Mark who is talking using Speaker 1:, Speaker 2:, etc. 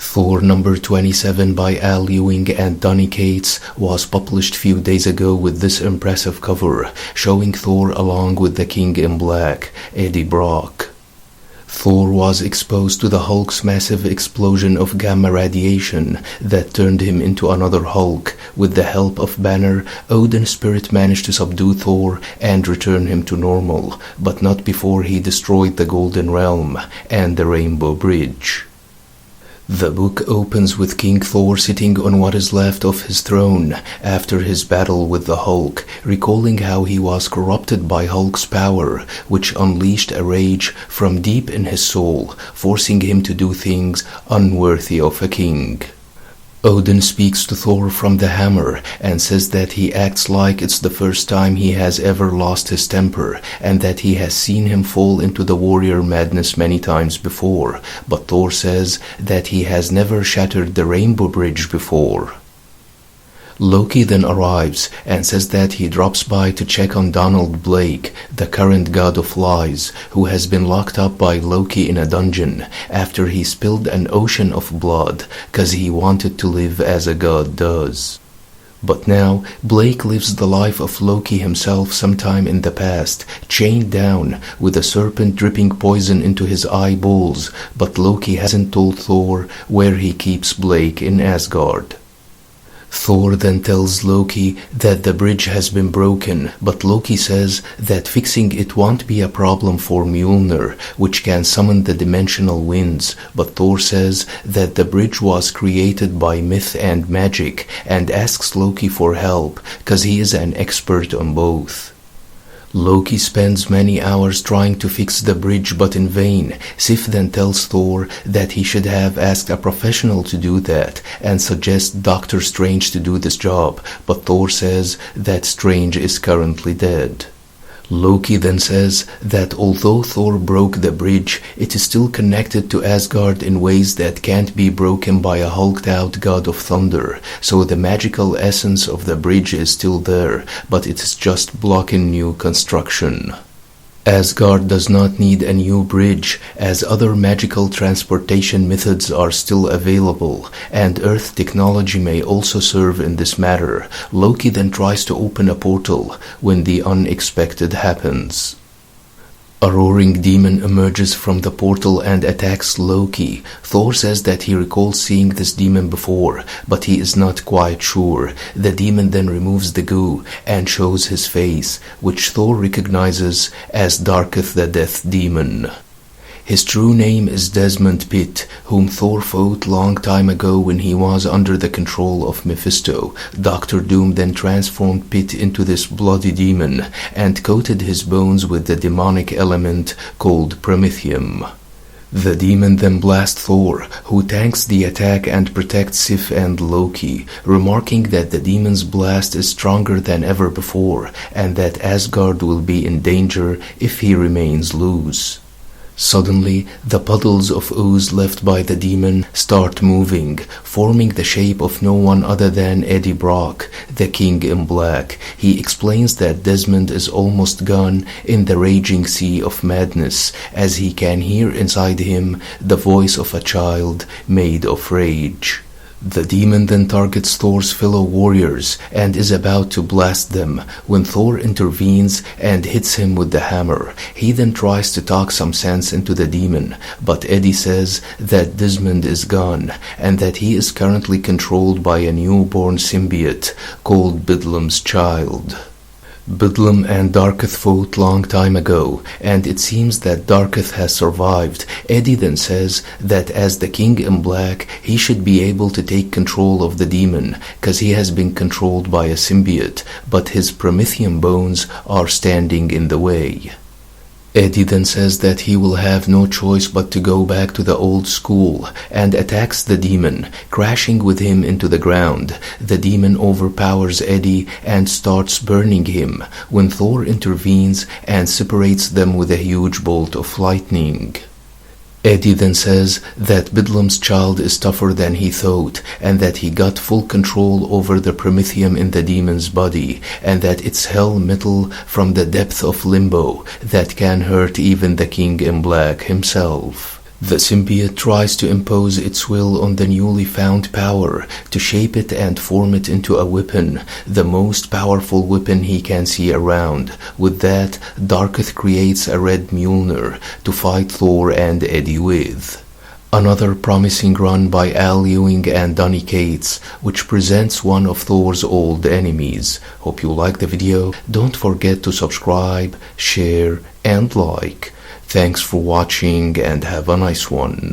Speaker 1: Thor number 27 by Al Ewing and Donny Cates was published few days ago with this impressive cover, showing Thor along with the King in Black, Eddie Brock. Thor was exposed to the Hulk's massive explosion of gamma radiation that turned him into another Hulk. With the help of Banner, Odin's spirit managed to subdue Thor and return him to normal, but not before he destroyed the Golden Realm and the Rainbow Bridge. The book opens with King Thor sitting on what is left of his throne after his battle with the Hulk, recalling how he was corrupted by Hulk's power, which unleashed a rage from deep in his soul, forcing him to do things unworthy of a king. Odin speaks to Thor from the hammer and says that he acts like it's the first time he has ever lost his temper, and that he has seen him fall into the warrior madness many times before, but Thor says that he has never shattered the Rainbow Bridge before. Loki then arrives and says that he drops by to check on Donald Blake, the current god of lies, who has been locked up by Loki in a dungeon after he spilled an ocean of blood cause he wanted to live as a god does. But now, Blake lives the life of Loki himself sometime in the past, chained down with a serpent dripping poison into his eyeballs, but Loki hasn't told Thor where he keeps Blake in Asgard. Thor then tells Loki that the bridge has been broken, but Loki says that fixing it won't be a problem for Mjolnir, which can summon the dimensional winds, but Thor says that the bridge was created by myth and magic and asks Loki for help, cause he is an expert on both. Loki spends many hours trying to fix the bridge, but in vain. Sif then tells Thor that he should have asked a professional to do that and suggests Doctor Strange to do this job, but Thor says that Strange is currently dead. Loki then says that although Thor broke the bridge, it is still connected to Asgard in ways that can't be broken by a hulked-out god of thunder, so the magical essence of the bridge is still there, but it is just blocking new construction. Asgard does not need a new bridge, as other magical transportation methods are still available, and Earth technology may also serve in this matter. Loki then tries to open a portal when the unexpected happens. A roaring demon emerges from the portal and attacks Loki. Thor says that he recalls seeing this demon before, but he is not quite sure. The demon then removes the goo and shows his face, which Thor recognizes as Darkoth the Death Demon. His true name is Desmond Pitt, whom Thor fought long time ago when he was under the control of Mephisto. Dr. Doom then transformed Pitt into this bloody demon and coated his bones with the demonic element called Promethium. The demon then blasts Thor, who tanks the attack and protects Sif and Loki, remarking that the demon's blast is stronger than ever before and that Asgard will be in danger if he remains loose. Suddenly, the puddles of ooze left by the demon start moving, forming the shape of no one other than Eddie Brock, the King in Black. He explains that Desmond is almost gone in the raging sea of madness, as he can hear inside him the voice of a child made of rage. The demon then targets Thor's fellow warriors and is about to blast them when Thor intervenes and hits him with the hammer. He then tries to talk some sense into the demon, but Eddie says that Desmond is gone and that he is currently controlled by a newborn symbiote called Bedlam's Child. Bedlam and Darkoth fought long time ago, and it seems that Darkoth has survived. Eddie then says that as the King in Black, he should be able to take control of the demon, cause he has been controlled by a symbiote, but his Promethium bones are standing in the way. Eddie then says that he will have no choice but to go back to the old school and attacks the demon, crashing with him into the ground. The demon overpowers Eddie and starts burning him when Thor intervenes and separates them with a huge bolt of lightning. Eddie then says that Bedlam's Child is tougher than he thought, and that he got full control over the Promethium in the demon's body, and that it's hell metal from the depth of limbo that can hurt even the King in Black himself. The symbiote tries to impose its will on the newly found power, to shape it and form it into a weapon, the most powerful weapon he can see around. With that, Darkoth creates a red Mjolnir to fight Thor and Eddie with. Another promising run by Al Ewing and Donny Cates, which presents one of Thor's old enemies. Hope you like the video. Don't forget to subscribe, share, and like. Thanks for watching and have a nice one.